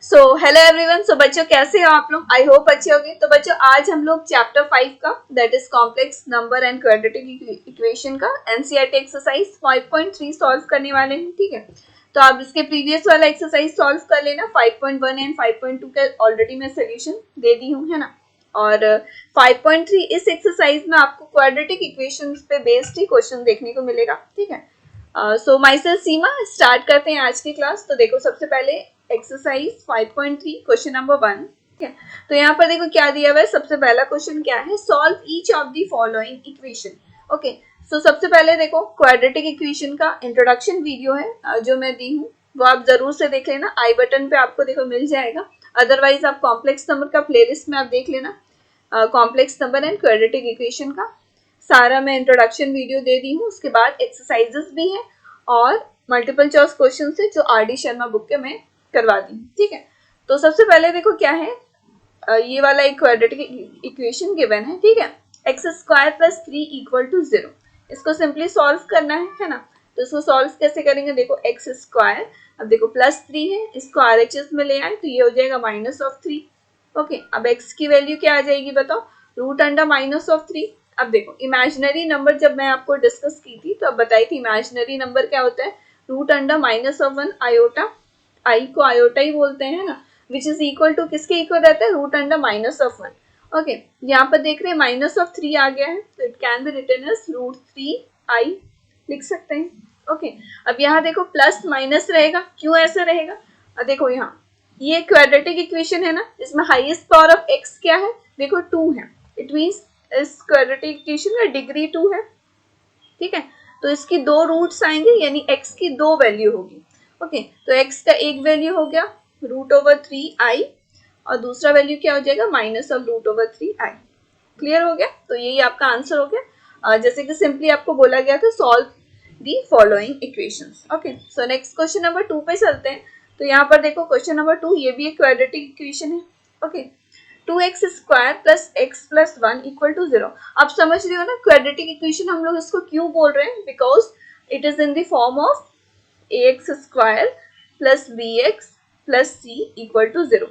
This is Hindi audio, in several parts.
So hello everyone. सो बच्चों कैसे हो आप लोग? आई होप अच्छे होंगे। तो बच्चों आज हम लोग चैप्टर 5 का that is complex number and quadratic equation का एनसीईआरटी एक्सरसाइज 5.3 सॉल्व करने वाले हैं। ठीक है, तो आप इसके प्रीवियस वाला एक्सरसाइज सॉल्व कर लेना। 5.1 एंड 5.2 का ऑलरेडी मैं सोल्यूशन दे दी हूँ, है ना। और 5.3 इस एक्सरसाइज में आपको क्वाड्रेटिक इक्वेशंस पे बेस्ड ही क्वेश्चन देखने को मिलेगा। ठीक है, सो माई सेल्फ सीमा, स्टार्ट करते हैं आज की क्लास। तो देखो सबसे पहले एक्सरसाइज 5.3 क्वेश्चन नंबर 1। ठीक है, तो यहाँ पर देखो क्या दिया हुआ है। सबसे पहला क्वेश्चन क्या है, solve each of the following equation. Okay, so सबसे पहले देखो क्वाड्रेटिक इक्वेशन का इंट्रोडक्शन वीडियो है जो मैं दी हूँ, वो आप जरूर से देख लेना। आई बटन पे आपको देखो मिल जाएगा। अदरवाइज आप कॉम्प्लेक्स नंबर का प्लेलिस्ट में आप देख लेना, complex number and quadratic equation का सारा मैं इंट्रोडक्शन वीडियो दे दी हूँ। उसके बाद एक्सरसाइजेस भी हैं और मल्टीपल चॉइस क्वेश्चन है जो आर डी शर्मा बुक के मैं करवा दी। ठीक है, तो सबसे पहले देखो क्या है, ये वाला एक क्वाड्रेटिक इक्वेशन गिवन है। ठीक है, x square plus 3 equal to 0। इसको सिंपली सॉल्व करना है ना। तो इसको सॉल्व कैसे करेंगे, देखो एक्स स्क्वायर, अब देखो प्लस 3 है, इसको आरएचएस में ले आए तो ये हो जाएगा -3। ओके, अब एक्स की वैल्यू क्या आ जाएगी बताओ, √(-3). अब देखो इमेजिनरी नंबर जब मैं आपको डिस्कस की थी तो अब बताई थी इमेजिनरी नंबर क्या होता है, √(-1) आयोटा, आई को आयोटा ही बोलते हैं ना, विच इज इक्वल टू किसके इक्वल रहता है, √(-1). ओके, यहाँ पर देख रहे हैं -3 आ गया है तो it can be written as √3i लिख सकते हैं। ओके, अब यहाँ देखो प्लस माइनस रहेगा, क्यों ऐसा रहेगा, देखो यहाँ ये क्वाड्रेटिक इक्वेशन है ना, इसमें हाईएस्ट पावर ऑफ एक्स क्या है, देखो 2 है। इट मीन्स इस क्वाड्रेटिक इक्वेशन का डिग्री 2 है। ठीक है, तो इसकी 2 रूट्स आएंगे यानी x की 2 वैल्यू होगी। ओके, तो x का एक वैल्यू हो गया √3i और दूसरा वैल्यू क्या हो जाएगा, -√3i। क्लियर हो गया, तो यही आपका आंसर हो गया। जैसे कि सिंपली आपको बोला गया था solve the following equations. Okay, so next question number 2 पे चलते हैं। तो यहाँ पर देखो क्वेश्चन नंबर 2, ये भी एक क्वाड्रेटिक इक्वेशन है। Okay, 2x² plus x plus 1 equal to 0। आप समझ रहे हो ना क्वाड्रेटिक इक्वेशन हम लोग इसको क्यों बोल रहे हैं, because it is in the form of ax² plus bx plus c equal to 0।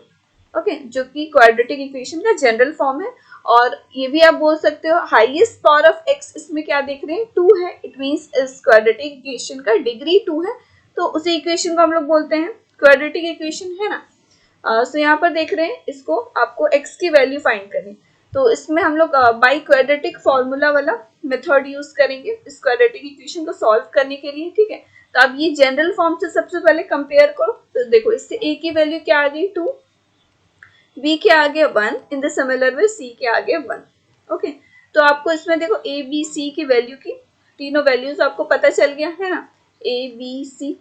Okay, जो कि क्वाड्रेटिक इक्वेशन का जनरल फॉर्म है। और ये भी आप बोल सकते हो हाईएस्ट पावर ऑफ x इसमें क्या देख रहे हैं, 2 है। इट मीन्स इस क्वाड्रेटिक इक्वेशन का डिग्री 2 है, तो उसी इक्वेशन को हम लोग बोलते हैं क्वाड्रेटिक इक्वेशन, है ना। सो यहाँ पर देख रहे हैं, इसको आपको x की वैल्यू फाइंड करनी, तो इसमें हम लोग बाई क्वाड्रेटिक फॉर्मूला वाला मेथड यूज करेंगे इस क्वाड्रेटिक इक्वेशन को सॉल्व करने के लिए। ठीक है, तो अब ये जनरल फॉर्म से सबसे पहले कंपेयर करो, तो देखो इससे a की वैल्यू क्या आ गई 2, b के आगे 1, इन द सिमिलर वे c के आगे 1। ओके, तो आपको इसमें देखो a b c की वैल्यू की तीनों वैल्यूज आपको पता चल गया है ना, a b c।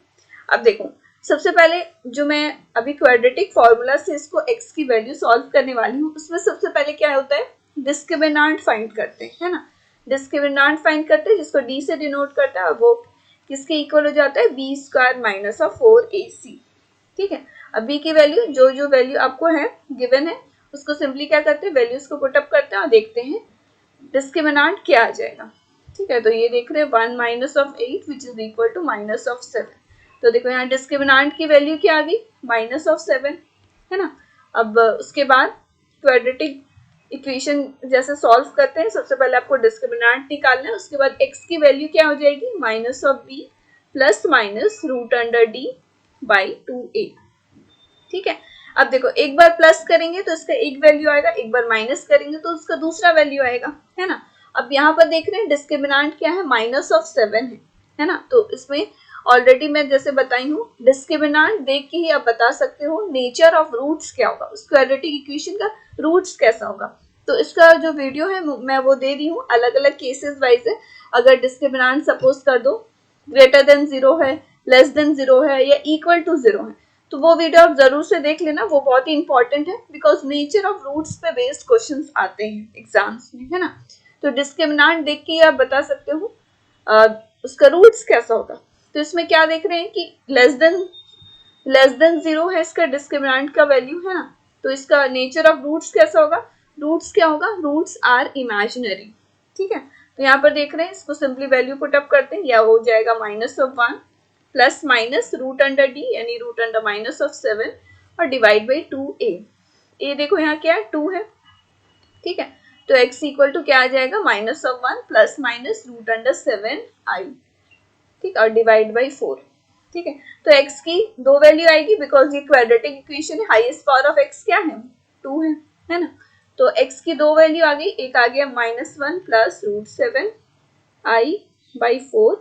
अब देखो सबसे पहले जो मैं अभी क्वाड्रेटिक फॉर्मूला से इसको x की वैल्यू सॉल्व करने वाली हूँ, उसमें सबसे पहले क्या होता है, डिस्क्रिमिनेंट फाइंड करते हैं, है ना। डिस्क्रिमिनेंट फाइंड करते हैं जिसको d से डिनोट करता है, वो किसके इक्वल हो जाता है, b² माइनस 4ac। ठीक है, अब b की वैल्यू जो जो वैल्यू आपको है गिवन है उसको सिंपली क्या करते हैं, वैल्यूज को पुटअप करते हैं और देखते हैं डिस्क्रिमिनेंट क्या आ जाएगा। ठीक है, तो ये देख रहे हैं 1 minus of 8 which is equal to -7। तो देखो यहाँ डिस्क्रिमिनेंट की वैल्यू क्या आ गई, -7, है ना। अब उसके बाद क्वाड्रेटिक इक्वेशन जैसे सॉल्व करते हैं, सबसे पहले आपको डिस्क्रिमिनेंट निकालना है, उसके बाद x की वैल्यू क्या हो जाएगी, -b प्लस माइनस √(d/2a। ठीक है, अब देखो एक बार प्लस करेंगे तो इसका एक वैल्यू आएगा, एक बार माइनस करेंगे तो उसका दूसरा वैल्यू आएगा, है ना। अब यहाँ पर देख रहे हैं डिस्क्रिमिनेंट क्या है, -7 है ना। तो इसमें ऑलरेडी मैं जैसे बताई हूँ, डिस्क्रिमिनेंट देख के ही आप बता सकते हो नेचर ऑफ रूट्स क्या होगा, उस क्वाड्रेटिक इक्वेशन का रूट्स कैसा होगा। तो इसका जो वीडियो है मैं वो दे दी हूँ, अलग अलग केसेस वाइज है। अगर डिस्क्रिमिनेंट सपोज कर दो ग्रेटर देन 0 है, लेस देन 0 है या इक्वल टू 0 है, तो वो वीडियो आप जरूर से देख लेना, वो बहुत ही इंपॉर्टेंट है, बिकॉज नेचर ऑफ रूट्स पे बेस्ड क्वेश्चंस आते हैं एग्जाम्स में, है ना। तो डिस्क्रिमिनेंट देख के आप बता सकते हो उसका रूट्स कैसा होगा। तो इसमें क्या देख रहे हैं कि लेस देन 0 है इसका डिस्क्रिमिनेंट का वैल्यू, है ना। तो इसका नेचर ऑफ रूट्स कैसा होगा, रूट्स क्या होगा, रूट्स आर इमेजिनरी। ठीक है, तो यहाँ पर देख रहे हैं, इसको सिंपली वैल्यू पुटअप करते हैं, या हो जाएगा -1 प्लस माइनस √(d) यानी √(-7) और डिवाइड बाई 2a। a देखो यहाँ क्या है, 2 है, ठीक है। तो x इक्वल टू क्या आ जाएगा, -1 प्लस माइनस √7i, ठीक, और डिवाइड बाई 4, ठीक है। तो x की दो वैल्यू आएगी बिकॉज ये क्वाड्रेटिक इक्वेशन है, हाईएस्ट पावर ऑफ x क्या है, 2 है ना। तो x की दो वैल्यू आ गई, एक आ गया -1 प्लस √7i/4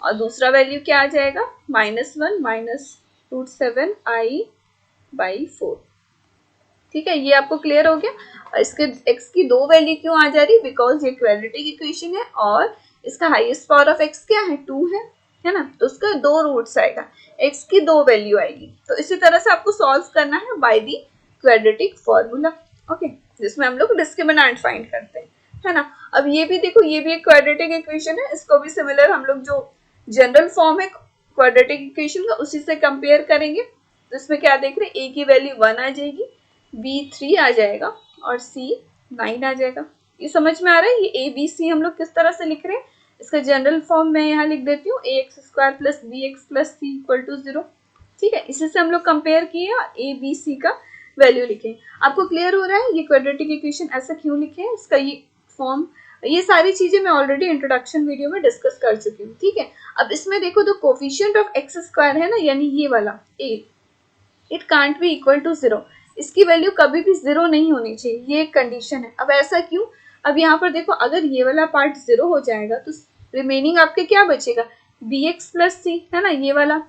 और दूसरा वैल्यू क्या आ जाएगा, -1 माइनस √7i/4, ठीक है। ये आपको क्लियर हो गया। इसके x की दो वैल्यू क्यों आ जा रही, बिकॉज ये क्वाड्रेटिक इक्वेशन है और इसका हाईएस्ट पावर ऑफ x क्या है, 2 है ना। तो उसका दो रूट्स आएगा, x की दो वैल्यू आएगी। तो इसी तरह से आपको सॉल्व करना है by the quadratic formula, okay, जिसमें हम लोग डिस्क्रिमिनेंट फाइंड करते हैं, है ना। अब ये भी देखो, ये भी एक क्वाड्रेटिक इक्वेशन है, इसको भी सिमिलर हम लोग जो जनरल फॉर्म है क्वाड्रेटिक इक्वेशन का उसी से कंपेयर करेंगे। तो इसमें क्या देख रहे हैं, a की वैल्यू 1 आ जाएगी, b 3 आ जाएगा और c 9 आ जाएगा। ये समझ में आ रहा है, ये a b c हम लोग किस तरह से लिख रहे हैं। इसका जनरल फॉर्म मैं यहाँ लिख देती हूँ, ax² plus bx plus c equal to 0, ठीक है। इसी से हम लोग कंपेयर किए और a b c का वैल्यू लिखे। आपको क्लियर हो रहा है ये क्वाड्रेटिक इक्वेशन ऐसा क्यों लिखे हैं, इसका ये फॉर्म, ये सारी चीजें मैं ऑलरेडी इंट्रोडक्शन वीडियो में डिस्कस कर चुकी हूँ, ठीक है। अब इसमें देखो, तो कोफिशिएंट ऑफ x² है ना, यानी ये वाला a, it can't be equal to 0, इसकी वैल्यू कभी भी 0 नहीं होनी चाहिए, ये एक कंडीशन है। अब ऐसा क्यों, अब यहाँ पर देखो, अगर ये वाला पार्ट 0 हो जाएगा तो रिमेनिंग आपके क्या बचेगा, bx प्लस सी, है ना, ये वाला।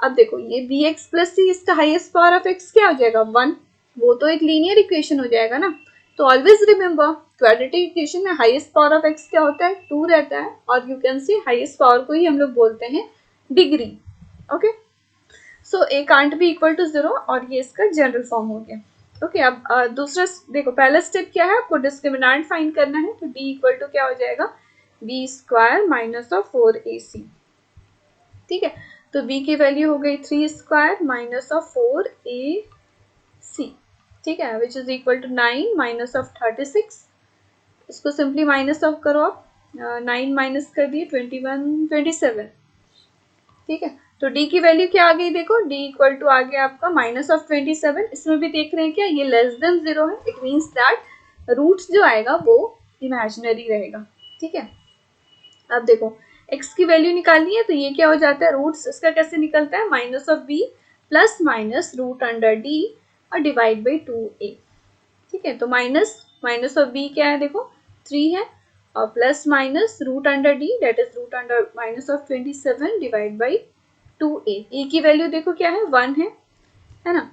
अब देखो ये bx प्लस सी, इसका हाईएस्ट पावर ऑफ x क्या हो जाएगा, 1, वो तो एक लीनियर इक्वेशन हो जाएगा ना। तो ऑलवेज रिमेम्बर, क्वाड्रेटिक इक्वेशन में हाईएस्ट पावर ऑफ x क्या होता है, 2 रहता है, और you can see highest power को ही हम लोग बोलते हैं degree, okay. So a can't be equal to 0 और ये इसका जनरल फॉर्म हो गया, ओके। अब दूसरा देखो, पहला स्टेप क्या है, आपको डिस्क्रिमिनेंट फाइंड करना है। तो d इक्वल टू क्या हो जाएगा, b² माइनस ऑफ 4ac, ठीक है। तो b की वैल्यू हो गई 3² माइनस ऑफ 4ac, ठीक है, which is equal to 9 minus of 36। इसको सिंपली माइनस ऑफ करो आप, 9 माइनस कर दिए 27, ठीक है। तो d की वैल्यू क्या आ गई, देखो d इक्वल टू आ गया आपका माइनस ऑफ 27। इसमें भी देख रहे हैं क्या, ये लेस देन 0 है, इट मीन्स दैट रूट्स जो आएगा वो इमेजिनरी रहेगा, ठीक है। अब देखो x की वैल्यू निकालनी है, तो ये क्या हो जाता है, रूट्स इसका कैसे निकलता है, minus of b plus minus √d और डिवाइड बाई 2a, ठीक है। तो माइनस ऑफ b क्या है, देखो 3 है, और plus minus √d that is √ minus of 27 divide by 2a। a की वैल्यू देखो क्या है, 1 है ना।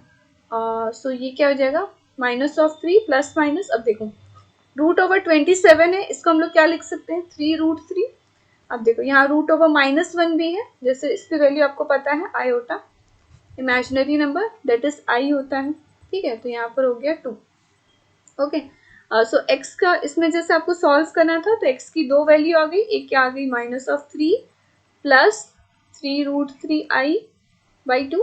सो ये क्या हो जाएगा, माइनस ऑफ 3 प्लस माइनस, अब देखो √27 है, इसको हम लोग क्या लिख सकते हैं, 3√3। अब देखो यहाँ √-1 भी है, जैसे इसकी वैल्यू आपको पता है iota, imaginary number that is i होता है, ठीक है। तो यहाँ पर हो गया 2, ओके। सो x का इसमें जैसे आपको सॉल्व करना था, तो x की दो वैल्यू आ गई, एक क्या आ गई माइनस ऑफ 3 प्लस 3√3i/2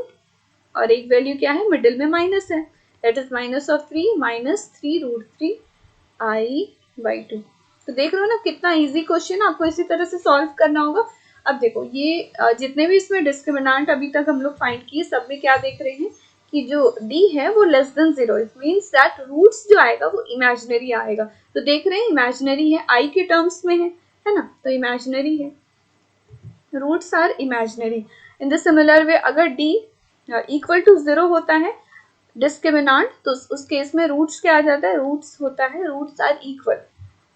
और एक वैल्यू क्या है, मिडिल में माइनस है, that is minus of 3 minus 3√3i/2। तो देख रहे हो ना कितना इजी क्वेश्चन, आपको इसी तरह से सॉल्व करना होगा। अब देखो ये जितने भी इसमें डिस्क्रिमिनेंट अभी तक हम लोग फाइंड किए, सब में क्या देख रहे हैं कि जो d है वो less than 0, it means that roots जो आएगा वो इमेजिनरी आएगा। तो देख रहे हैं इमेजिनरी है, i के टर्म्स में है ना, तो इमेजिनरी है, roots are imaginary. In the similar way अगर d इक्वल टू 0 होता है डिस्क्रिमिनेंट, तो उस केस में रूट्स क्या आ जाता है, रूट्स होता है रूट्स आर इक्वल,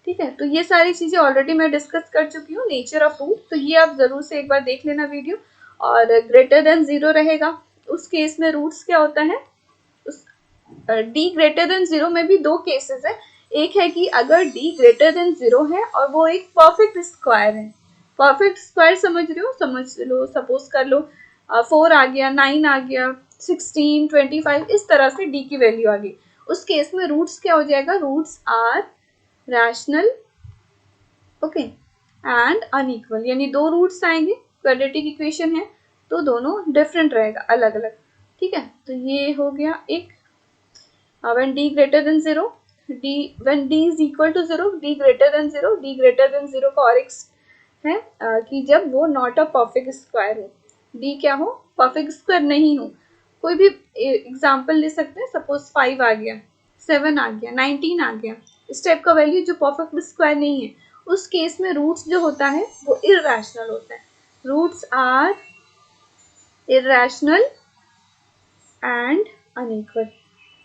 ठीक है। तो ये सारी चीजें ऑलरेडी मैं डिस्कस कर चुकी हूँ, नेचर ऑफ रूट, तो ये आप जरूर से एक बार देख लेना वीडियो। और ग्रेटर देन 0 रहेगा, उस केस में रूट्स क्या होता है, उस d ग्रेटर देन 0 में भी दो केसेस है। एक है कि अगर d ग्रेटर देन 0 है और वो एक परफेक्ट स्क्वायर है, परफेक्ट स्क्वायर समझ रहे हो, समझ लो, सपोज कर लो 4 आ गया, 9 आ गया, 16, 25, इस तरह से d की वैल्यू आ गई, उस केस में रूट्स क्या हो जाएगा, roots are rational, okay, and unequal, यानी दो रूट्स आएंगे, क्वाड्रेटिक इक्वेशन है तो दोनों डिफरेंट रहेगा, अलग अलग, ठीक है। तो ये हो गया एक, when d greater than 0, when d is equal to 0, d greater than 0, d greater than 0 का और एक है कि जब वो नॉट अ परफेक्ट स्क्वायर हो, d क्या हो, परफेक्ट स्क्वायर नहीं हो, कोई भी एग्जाम्पल ले सकते हैं, सपोज 5 आ गया, 7 आ गया, 19 आ गया, इस टाइप का वैल्यू जो परफेक्ट स्क्वायर नहीं है, उस केस में रूट्स जो होता है वो इर्रेशनल होता है। Roots are irrational and unequal.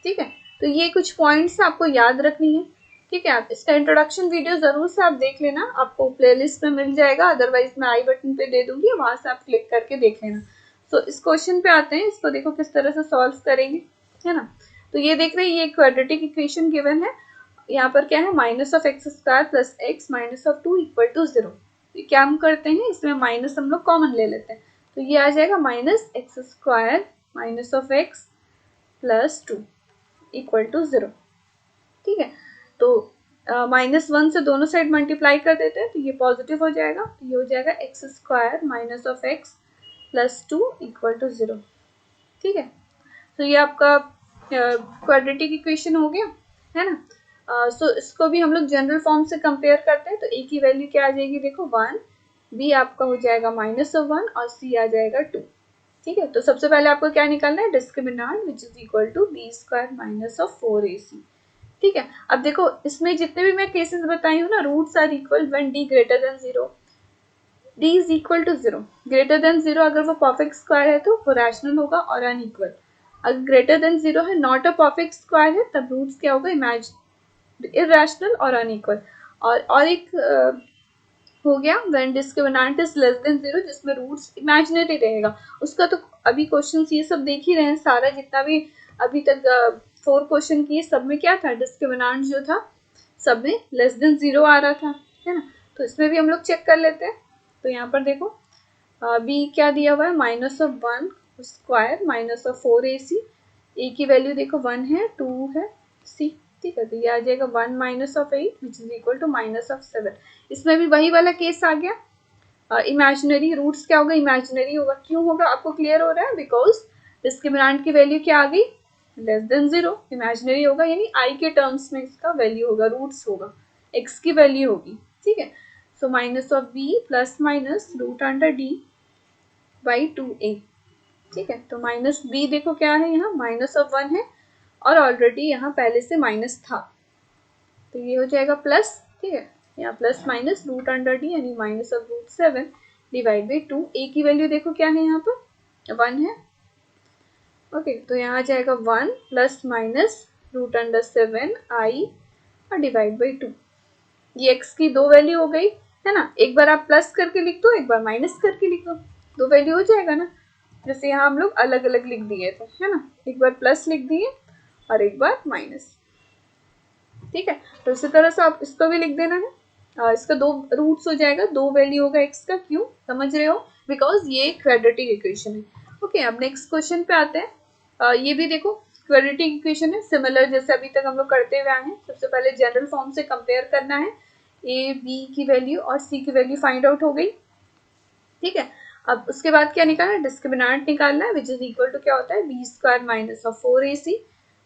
ठीक है, तो ये कुछ पॉइंट्स आपको याद रखनी है। ठीक है, आप इसका इंट्रोडक्शन वीडियो जरूर से आप देख लेना, आपको प्लेलिस्ट में मिल जाएगा, अदरवाइज मैं आई बटन पे दे दूंगी, वहां से आप क्लिक करके देख लेना। तो इस क्वेश्चन पे आते हैं, इसको देखो किस तरह से सॉल्व करेंगे, है ना। तो ये देख रहे हैं, ये क्वाड्रेटिक इक्वेशन गिवन है, यहाँ पर क्या है, minus of x square plus x minus of 2 equal to 0। क्या हम करते हैं, इसमें माइनस हम लोग कॉमन ले लेते हैं, तो ये आ जाएगा minus x square minus of x plus 2 equal to 0। ठीक है, तो -1 से दोनों साइड मल्टीप्लाई कर देते हैं, तो ये पॉजिटिव हो जाएगा, तो ये हो जाएगा x square minus of x plus 2 equal to 0। ठीक है, तो ये आपका क्वाड्रेटिक इक्वेशन हो गया, है ना। सो इसको भी हम लोग जनरल फॉर्म से कंपेयर करते हैं, तो ए की वैल्यू क्या आ जाएगी, देखो 1, बी आपका हो जाएगा -1 और सी आ जाएगा 2। ठीक है, तो सबसे पहले आपको क्या निकालना है, discriminant which is equal to B square minus of 4ac। ठीक है, अब देखो इसमें जितने भी मैं केसेस बताई हूँ ना, roots are equal when d greater than 0, d is equal to 0। Greater than 0 अगर वो परफेक्ट स्क्वायर है तो वो रैशनल होगा और अनइक्वल। अगर ग्रेटर देन 0 है, नॉट अ परफेक्ट स्क्वायर है, तब रूट्स क्या होगा, इरेशनल और अनइक्वल। और एक हो गया when discriminant is less than 0, जिसमें रूट्स इमेजिनरी रहेगा। उसका तो अभी क्वेश्चन ये सब देख ही रहे हैं, सारा जितना भी अभी तक 4 क्वेश्चन किए, सब में क्या था, डिस्क्रिमिनेंट जो था सब में लेस देन 0 आ रहा था, है ना। तो इसमें भी हम लोग चेक कर लेते हैं। तो यहाँ पर देखो बी क्या दिया हुआ है, minus of 1 square minus of 4ac। ए की वैल्यू देखो 1 है, 2 है, सी। ठीक है, तो ये आ जाएगा 1 minus of 8 which is equal to minus of 7। इसमें भी वही वाला केस आ गया, इमेजिनरी रूट्स क्या होगा, इमेजिनरी होगा। क्यों होगा, आपको क्लियर हो रहा है, बिकॉज डिस्क्रिमिनेंट की वैल्यू क्या आ गई, लेस देन 0, इमेजिनरी होगा, यानी आई के टर्म्स में इसका वैल्यू होगा, रूट्स होगा, एक्स की वैल्यू होगी। ठीक है, so minus of B plus minus root under D by 2a। ठीक है, तो माइनस बी देखो क्या है, यहाँ माइनस ऑफ 1 है और ऑलरेडी यहाँ पहले से माइनस था, तो ये हो जाएगा प्लस। ठीक है, यहाँ plus minus root under D यानी minus of root 7 divide by 2। A की वैल्यू देखो क्या है, यहाँ पर 1 है। ओके, तो यहाँ आ जाएगा 1 प्लस माइनस रूट अंडर 7 आई और डिवाइड बाई 2। ये एक्स की दो वैल्यू हो गई, है ना। एक बार आप प्लस करके लिख दो, एक बार माइनस करके लिख दो, दो वैल्यू हो जाएगा ना। जैसे यहाँ हम लोग अलग अलग लिख दिए थे, है ना, एक बार प्लस लिख दिए और एक बार माइनस। ठीक है, तो इसी तरह से आप इसको भी लिख देना है, इसका 2 रूट्स हो जाएगा, 2 वैल्यू होगा एक्स का। क्यों, समझ रहे हो, बिकॉज ये क्वाड्रेटिक इक्वेशन है। ओके, अब नेक्स्ट क्वेश्चन पे आते हैं। ये भी देखो क्वाड्रेटिक इक्वेशन है, सिमिलर जैसे अभी तक हम लोग करते हुए आए हैं। सबसे पहले जनरल फॉर्म से कंपेयर करना है, ए बी की वैल्यू और सी की वैल्यू फाइंड आउट हो गई। ठीक है, अब उसके बाद क्या निकालना है, डिस्क्रिमिनेंट निकालना है, विच इज इक्वल टू क्या होता है, B square minus of 4ac।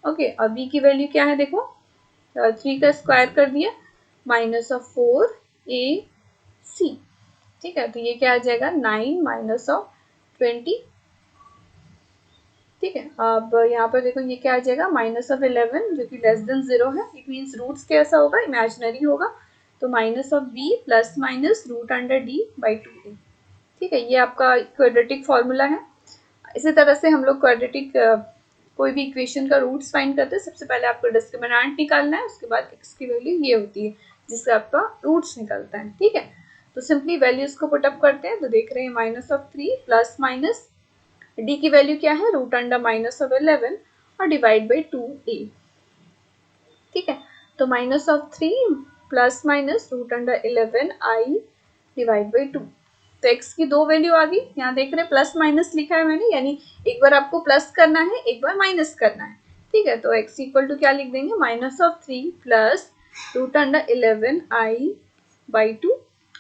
Okay, अब बी की वैल्यू क्या है, देखो 3 का स्क्वायर कर दिया माइनस ऑफ 4ac। ठीक है, तो ये क्या आ जाएगा, 9 माइनस ऑफ 20। ठीक है, अब यहाँ पर देखो ये क्या आ जाएगा, माइनस ऑफ 11 जो कि लेस देन 0 है। इट मीन्स रूट्स कैसा होगा, इमेजिनरी होगा, तो minus of B plus minus root under D by 2a। ठीक है, ये आपका क्वाड्रेटिक फॉर्मूला है। इसी तरह से हम लोग क्वाड्रेटिक कोई भी इक्वेशन का रूट्स फाइंड करते हैं, सबसे पहले आपको डिस्क्रिमिनेंट निकालना है, उसके बाद एक्स की वैल्यू ये होती है जिससे आपका रूट्स निकलता है। ठीक है, तो सिंपली वैल्यूज को पुटअप करते हैं, तो देख रहे हैं minus of 3 plus minus D की वैल्यू क्या है, रूट अंडर माइनस ऑफ 11 और डिवाइड बाई 2a। ठीक है, तो minus of 3 plus minus root under 11 i divide by 2। तो x की 2 वैल्यू आ गई, यहाँ देख रहे हैं प्लस माइनस लिखा है मैंने, यानी एक बार आपको प्लस करना है, एक बार माइनस करना है। ठीक है, तो x इक्वल टू क्या लिख देंगे, minus of 3 plus root under 11 i by 2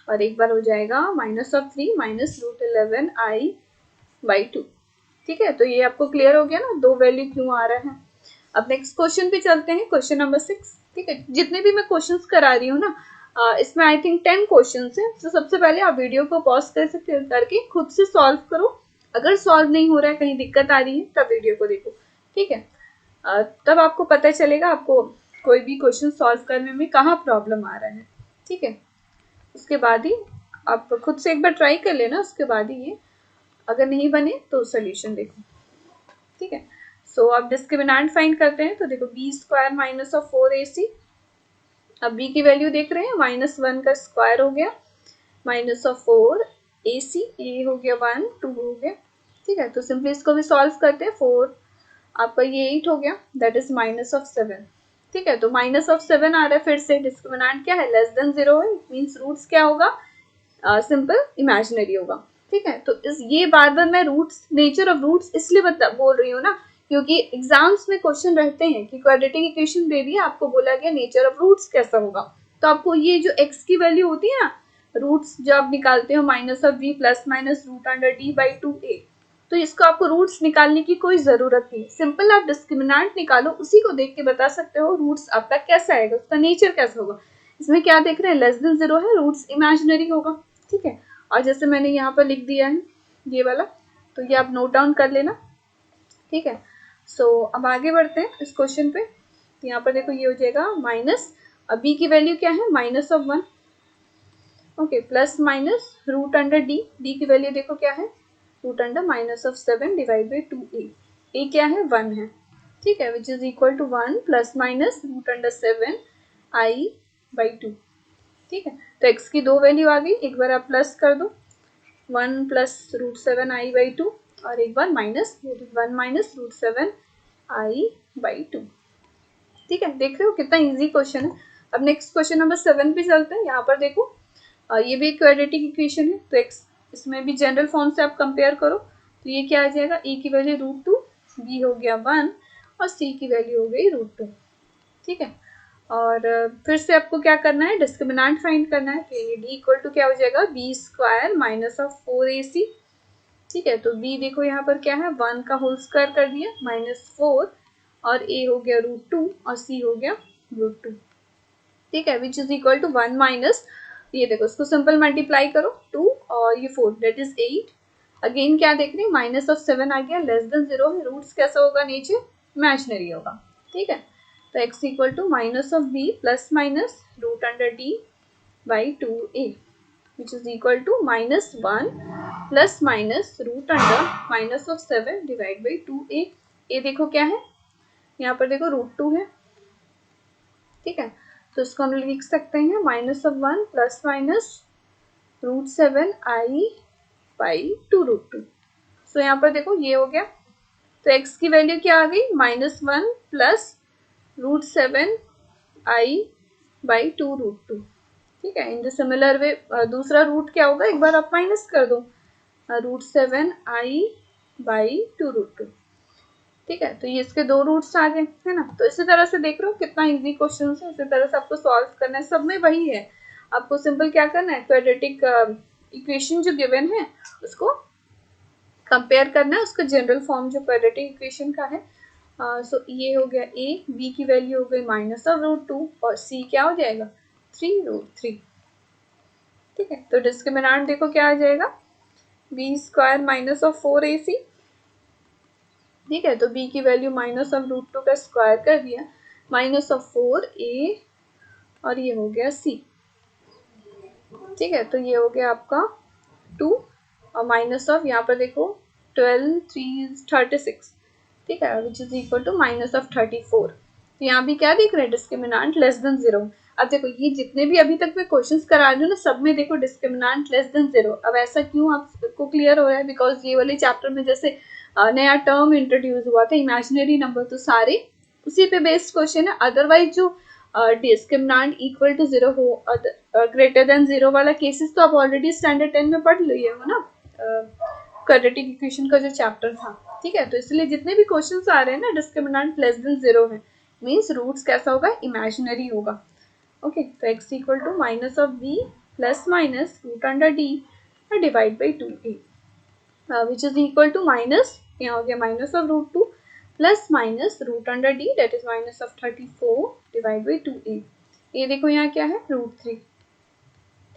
और एक बार हो जाएगा minus of 3 minus root 11 i by 2। ठीक है, तो ये आपको क्लियर हो गया ना, 2 वैल्यू क्यों आ रहा है। अब नेक्स्ट क्वेश्चन पे चलते हैं, क्वेश्चन नंबर 6। ठीक है, जितने भी मैं क्वेश्चंस करा रही हूँ ना, इसमें आई थिंक 10 क्वेश्चन है। तो सबसे पहले आप वीडियो को पॉज कर सकते करके खुद से सॉल्व करो, अगर सॉल्व नहीं हो रहा है, कहीं दिक्कत आ रही है, तब वीडियो को देखो, ठीक है। तब आपको पता चलेगा आपको कोई भी क्वेश्चन सॉल्व करने में कहाँ प्रॉब्लम आ रहा है, ठीक है। उसके बाद ही आप खुद से एक बार ट्राई कर लेना, उसके बाद ही ये अगर नहीं बने तो सोल्यूशन देखो, ठीक है। सो अब डिस्क्रिमिनेंट फाइंड करते हैं। तो देखो B square minus of 4ac, अब बी की वैल्यू देख रहे हैं, -1 का स्क्वायर हो गया माइनस ऑफ 4ac, ए हो गया 1, 2 हो गया, ठीक है। तो सिंपली इसको भी सॉल्व करते हैं। 4 आपका ये 8 हो गया, दैट इज -7, ठीक है। तो -7 आ रहा है, फिर से डिस्क्रिमिनेंट क्या है, लेस देन 0 है, मीन्स रूट्स क्या होगा, सिंपल इमेजिनरी होगा, ठीक है। तो इस ये बार बार मैं रूट्स, नेचर ऑफ रूट्स इसलिए बोल रही हूँ ना, क्योंकि एग्जाम्स में क्वेश्चन रहते हैं कि क्वाड्रेटिक इक्वेशन दे दी, आपको बोला गया नेचर ऑफ रूट्स कैसा होगा, तो आपको ये जो x की वैल्यू होती है ना, रूट्स जब आप निकालते हो -b प्लस माइनस √d/2a, तो इसको आपको रूट्स निकालने की कोई जरूरत नहीं, सिंपल आप डिस्क्रिमिनेंट निकालो, उसी को देख के बता सकते हो रूट्स आपका कैसा आएगा, उसका नेचर कैसा होगा। इसमें क्या देख रहे हैं, लेस देन 0 है, रूट्स इमेजिनरी होगा, ठीक है। और जैसे मैंने यहाँ पर लिख दिया है ये वाला, तो ये आप नोट डाउन कर लेना, ठीक है। सो अब आगे बढ़ते हैं इस क्वेश्चन पे। तो यहाँ पर देखो ये हो जाएगा माइनस, अब बी की वैल्यू क्या है, -1, okay, plus minus √d, D की वैल्यू देखो क्या है, √-7 डिवाइड बाई 2a, ए क्या है, 1 है, ठीक है, which is equal to 1 plus minus √7 i/2, ठीक है। तो x की दो वैल्यू आ गई, एक बार आप प्लस कर दो 1 प्लस √7 i/2, और एक बार माइनस 1 माइनस √7 i/2, ठीक है। देख रहे हो कितना इजी क्वेश्चन है। अब नेक्स्ट क्वेश्चन नंबर 7 पे चलते हैं। यहाँ पर देखो ये भी एक क्वाड्रेटिक इक्वेशन है, तो x इसमें भी जनरल फॉर्म से आप कंपेयर करो, तो ये क्या आ जाएगा, e की वैल्यू √2, b हो गया 1 और c की वैल्यू हो गई √2, ठीक है। और फिर से आपको क्या करना है, डिस्क्रिमिनेंट फाइंड करना है, तो ये d इक्वल टू क्या हो जाएगा, b square minus of 4ac, ठीक है। तो b देखो यहाँ पर क्या है, 1 का होल स्क्वायर कर दिया -4, और a हो गया √2 और c हो गया √2, ठीक है, which is equal to 1 minus, ये देखो इसको सिंपल मल्टीप्लाई करो 2 और ये 4, दैट इज 8, अगेन क्या देख रहे हैं, -7 आ गया, लेस देन 0 है, रूट्स कैसा होगा, नेचर इमेजिनरी होगा, ठीक है। तो x equal to minus of b plus minus √d/2a, which is equal to -1 plus minus √-7 divide by 2a, ये देखो क्या है, यहाँ पर देखो √2 है, ठीक है। तो इसको हम लिख सकते हैं -1 प्लस माइनस √7 i/2 √2। सो यहाँ पर देखो ये हो गया, तो x की वैल्यू क्या आ गई, -1 प्लस √7 i/2 √2, ठीक है। इन द सिमिलर वे दूसरा रूट क्या होगा, एक बार आप माइनस कर दो √7 i/2 √2, ठीक है। तो ये इसके दो रूट्स आ गए, है ना। तो इसी तरह से देख रहे हो कितना इजी क्वेश्चन है, इसी तरह से आपको सॉल्व करना है, सब में वही है, आपको सिंपल क्या करना है, क्वाड्रेटिक इक्वेशन जो गिवन है उसको कंपेयर करना है, उसका जनरल फॉर्म जो क्वाड्रेटिक इक्वेशन का है। सो ये हो गया a, b की वैल्यू हो गई -√2 और c क्या हो जाएगा, 3√3, ठीक है। तो डिस्क्रिमिनेंट देखो क्या आ जाएगा, b square minus of 4ac, ठीक है। तो b की वैल्यू -√2 का स्क्वायर कर दिया -4a और ये हो गया c, ठीक है। तो ये हो गया आपका 2 और माइनस ऑफ यहाँ पर देखो 12 3 36, ठीक है, विच इज इक्वल टू -34। तो यहाँ भी क्या देख रहे हैं, डिस्क्रिमिनेंट लेस देन 0। अब देखो ये जितने भी अभी तक मैं क्वेश्चंस करा रही हूँ ना, सब में देखो डिस्क्रिमिनेंट लेस देन 0। अब ऐसा क्यों आपको क्लियर हो रहा है, बिकॉज ये वाले चैप्टर में जैसे नया टर्म इंट्रोड्यूस हुआ था इमेजिनरी नंबर, तो सारे उसी पे बेस्ड क्वेश्चन है। अदरवाइज जो डिस्क्रिमिनेंट इक्वल टू 0 हो, ग्रेटर देन 0 वाला केसेस तो आप ऑलरेडी स्टैंडर्ड 10 में पढ़ लिए हो ना, क्वाड्रेटिक इक्वेशन का जो चैप्टर था, ठीक है। तो इसलिए जितने भी क्वेश्चंस आ रहे हैं ना, डिस्क्रिमिनेंट लेस देन 0 है, मीन्स रूट्स कैसा होगा, इमेजिनरी होगा, ओके। तो x equal to minus of b plus minus √d divide by 2a, which is equal to minus, यहाँ हो गया minus of √2 plus minus √d, that is minus of 34 divide by 2a, ये देखो यहाँ क्या है, √3,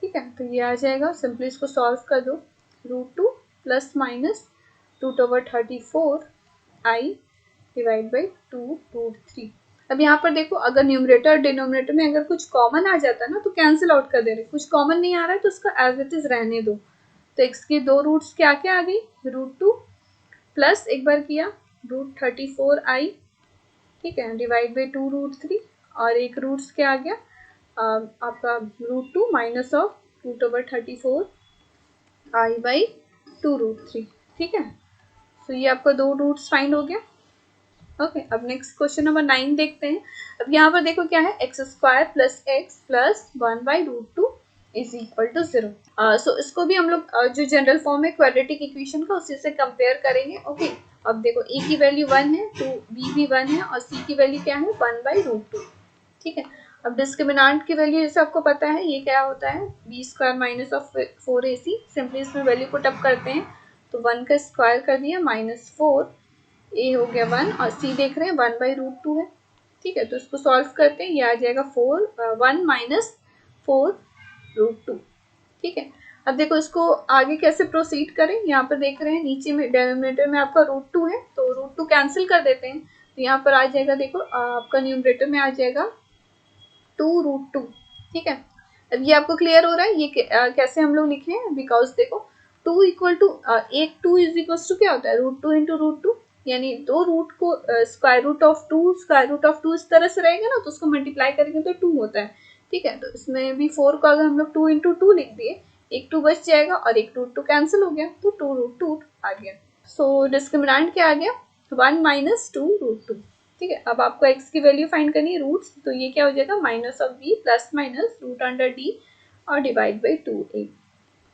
ठीक है। तो ये आ जाएगा, सिंपली इसको सॉल्व कर दो, √2 plus minus root over 34 i divide by 2√3। अब यहाँ पर देखो, अगर न्यूमरेटर और डिनोमिनेटर में अगर कुछ कॉमन आ जाता है ना तो कैंसिल आउट कर दे रहे, कुछ कॉमन नहीं आ रहा है तो उसका एज इट इज रहने दो। तो x की दो रूट्स क्या क्या आ गई, √2 प्लस एक बार किया √34i, ठीक है, डिवाइड बाई 2√3, और एक रूट्स क्या आ गया आपका √2 minus of root over 34i by 2√3, ठीक है। तो ये आपका दो रूट्स फाइंड हो गया। ओके, अब नेक्स्ट क्वेश्चन नंबर 9 देखते हैं। अब यहाँ पर देखो क्या है, x square plus x plus 1/√2 is equal to 0। So इसको भी हम लोग जो जनरल फॉर्म है क्वाड्रेटिक इक्वेशन का, उसी से कंपेयर करेंगे। ओके, अब देखो a की वैल्यू 1 है, तो b भी 1 है, और c की वैल्यू क्या है 1/√2, ठीक है। अब डिस्क्रिमिनेंट की वैल्यू जैसे आपको पता है ये क्या होता है, b square minus of 4ac। Simply इसमें वैल्यू पुट अप करते हैं तो 1 का स्क्वायर कर दिया -4, a हो गया 1, और c देख रहे हैं 1/√2 है, ठीक है। तो इसको सॉल्व करते हैं, ये आ जाएगा 1 माइनस 4√2, ठीक है। अब देखो इसको आगे कैसे प्रोसीड करें, यहाँ पर देख रहे हैं नीचे में डिनोमिनेटर में आपका √2 है, तो √2 कैंसिल कर देते हैं, तो यहाँ पर आ जाएगा, देखो आपका न्यूमरेटर में आ जाएगा 2√2, ठीक है। अब ये आपको क्लियर हो रहा है ये कैसे हम लोग लिखे हैं, बिकॉज देखो 2 इक्वल टू एक 2 इज इक्वल टू क्या होता है, √2 इंटू √2, यानी दो रूट को स्क्वायर रूट ऑफ 2 इस तरह से रहेगा ना, तो उसको मल्टीप्लाई करेंगे तो 2 होता है, ठीक है। तो इसमें भी 4 को अगर हम लोग 2 इंटू 2 लिख दिए, एक 2 बच जाएगा और एक √2 कैंसिल हो गया, तो 2√2 आ गया। सो डिस्क्रिमिनेंट क्या आ गया, 1 माइनस 2√2, ठीक है। अब आपको x की वैल्यू फाइंड करनी है रूट्स, तो ये क्या हो जाएगा minus of b plus minus root under d और डिवाइड बाई 2a,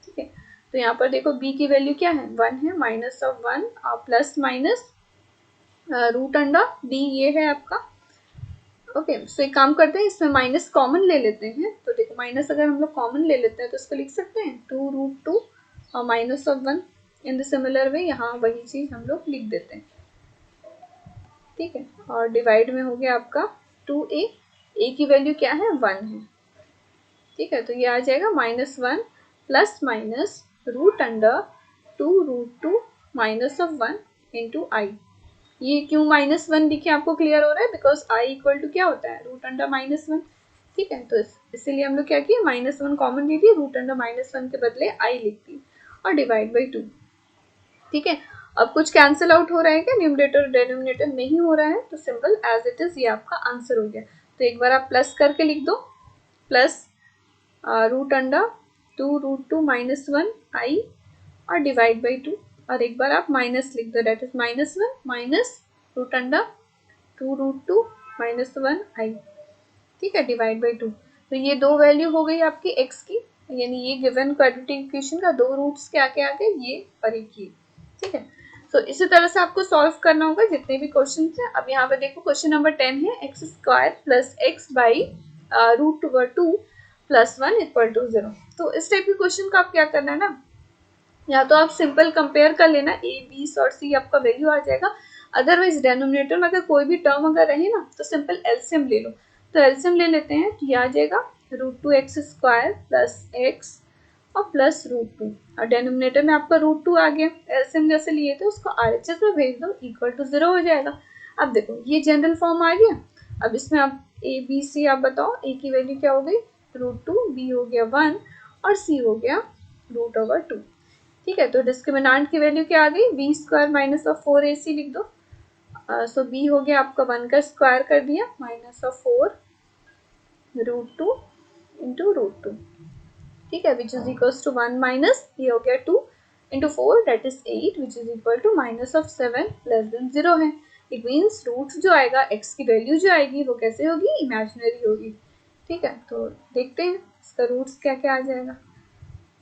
ठीक है। तो यहाँ पर देखो b की वैल्यू क्या है 1 है, माइनस ऑफ 1 और plus minus root under d ये है आपका। ओके, सो एक काम करते हैं, इसमें माइनस कॉमन ले लेते हैं, तो देखो माइनस अगर हम लोग कॉमन ले लेते हैं तो इसको लिख सकते हैं 2√2 और minus of 1। In the similar वे यहाँ वही चीज हम लोग लिख देते हैं, ठीक है। और डिवाइड में हो गया आपका 2a, a की वैल्यू क्या है 1 है, ठीक है। तो ये आ जाएगा -1 plus minus root under 2√2 minus of 1 into i. ये क्यों -1 दिखे आपको क्लियर हो रहा है, बिकॉज i इक्वल टू क्या होता है रूट अंडर -1, ठीक है। तो इसीलिए हम लोग क्या किए, -1 कॉमन ले लिए, रूट अंडर -1 के बदले i लिख दी और डिवाइड बाई 2, ठीक है। अब कुछ कैंसिल आउट हो रहा है क्या, न्यूमरेटर डिनोमिनेटर नहीं हो रहा है, तो सिंपल एज इट इज ये आपका आंसर हो गया। तो एक बार आप प्लस करके लिख दो, प्लस रूट अंडर 2√2 माइनस 1 आई और डिवाइड बाई 2, और एक बार आप माइनस लिख दो, that is -1 minus root under 2√2 minus 1 i, ठीक है, डिवाइड बाई 2। तो ये दो वैल्यू हो गई आपकी x की, यानी ये गिवन क्वाड्रेटिक इक्वेशन का दो रूट्स क्या क्या आ गए, ये और एक ये, ठीक है। तो इसी तरह से आपको सॉल्व करना होगा जितने भी क्वेश्चन है। अब यहाँ पे देखो क्वेश्चन नंबर 10 है, x square plus x by √2 plus 1 equal to 0। तो इस टाइप के क्वेश्चन का आप क्या करना है ना, या तो आप सिंपल कंपेयर कर लेना, a b और c आपका वैल्यू आ जाएगा। अदरवाइज डिनोमिनेटर में अगर कोई भी टर्म अगर रहे ना तो सिंपल एलसीएम ले लो। तो एलसीएम ले लेते हैं, तो ये आ जाएगा √2x स्क्वायर प्लस x और प्लस √2, और डिनोमिनेटर में आपका √2 आ गया, एलसीएम जैसे लिए थे उसको आरएचएस में भेज दो, इक्वल टू 0 हो जाएगा। अब देखो ये जनरल फॉर्म आ गया। अब इसमें आप a b c आप बताओ, a की वैल्यू क्या हो गई √2, b हो गया 1 और c हो गया √2, ठीक है। तो डिस्क्रिमिनेंट की वैल्यू क्या आ गई, b square minus of 4ac लिख दो। सो b हो गया आपका 1 का स्क्वायर कर दिया माइनस ऑफ 4√2 इंटू √2, ठीक है, which is equal to 1 minus ये हो गया 2 into 4 that is 8 which is equal to minus of 7 less than 0 है। इट मीन्स रूट जो आएगा x की वैल्यू जो आएगी वो कैसे होगी, इमेजिनरी होगी, ठीक है। तो देखते हैं इसका रूट्स क्या क्या आ जाएगा।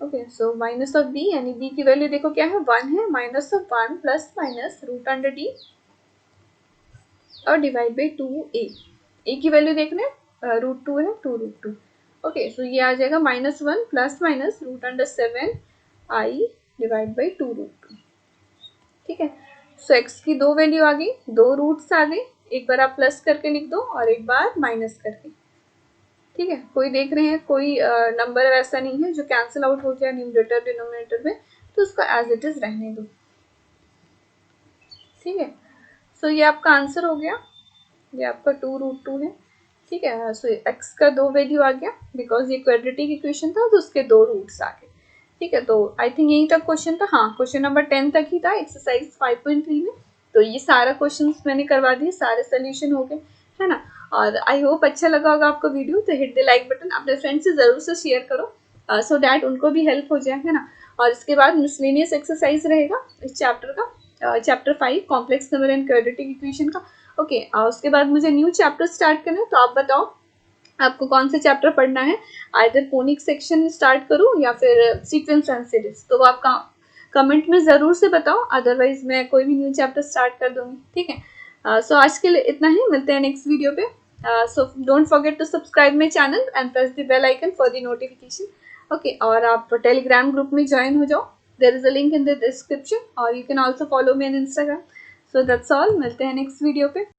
Okay, so minus of b, यानी b की वैल्यू देखो क्या है 1 है, minus of 1 plus minus root under d और डिवाइड बाई 2a। a की वैल्यू देख रहे हैं √2 है, 2√2। ओके, सो ये आ जाएगा -1 plus minus root under 7 i divide by 2√2, ठीक है। सो x की दो वैल्यू आ गई, दो रूट्स आ गई, एक बार आप प्लस करके लिख दो और एक बार माइनस करके, ठीक है। कोई देख रहे हैं कोई नंबर वैसा नहीं है जो कैंसिल आउट हो जाए न्यूमरेटर डिनोमिनेटर में, तो उसको एज इट इज रहने दो। ठीक है। सो ये आपका आंसर हो गया, ये आपका 2√2 है, ठीक है। सो x का 2 वैल्यू आ गया, बिकॉज ये क्वाड्रेटिक इक्वेशन था तो उसके 2 रूट्स आ गए, ठीक है। तो आई थिंक यही तक क्वेश्चन था, हाँ क्वेश्चन नंबर 10 तक ही था एक्सरसाइज 5.3 में। तो ये सारा क्वेश्चन मैंने करवा दिए, सारे सोल्यूशन हो गए, है ना। और आई होप अच्छा लगा होगा आपको वीडियो, तो हिट द लाइक बटन, अपने फ्रेंड्स से जरूर से शेयर करो सो डैट उनको भी हेल्प हो जाए, है ना। और इसके बाद मिसलेनियस एक्सरसाइज रहेगा इस चैप्टर का, chapter 5 complex number and quadratic equation का। ओके उसके बाद मुझे न्यू चैप्टर स्टार्ट करना है, तो आप बताओ आपको कौन सा चैप्टर पढ़ना है, आइदर फोनिक सेक्शन स्टार्ट करूं या फिर सीक्वेंस एंड सीरीज, तो वो आप कमेंट में ज़रूर से बताओ, अदरवाइज मैं कोई भी न्यू चैप्टर स्टार्ट कर दूंगी, ठीक है। सो आज के लिए इतना ही, मिलते हैं नेक्स्ट वीडियो पे। So don't forget to subscribe my channel and press the bell icon for the notification, okay. और आप टेलीग्राम ग्रुप में ज्वाइन हो जाओ, there is a link in the description, और you can also follow me on Instagram. So that's all, मिलते हैं नेक्स्ट वीडियो पे।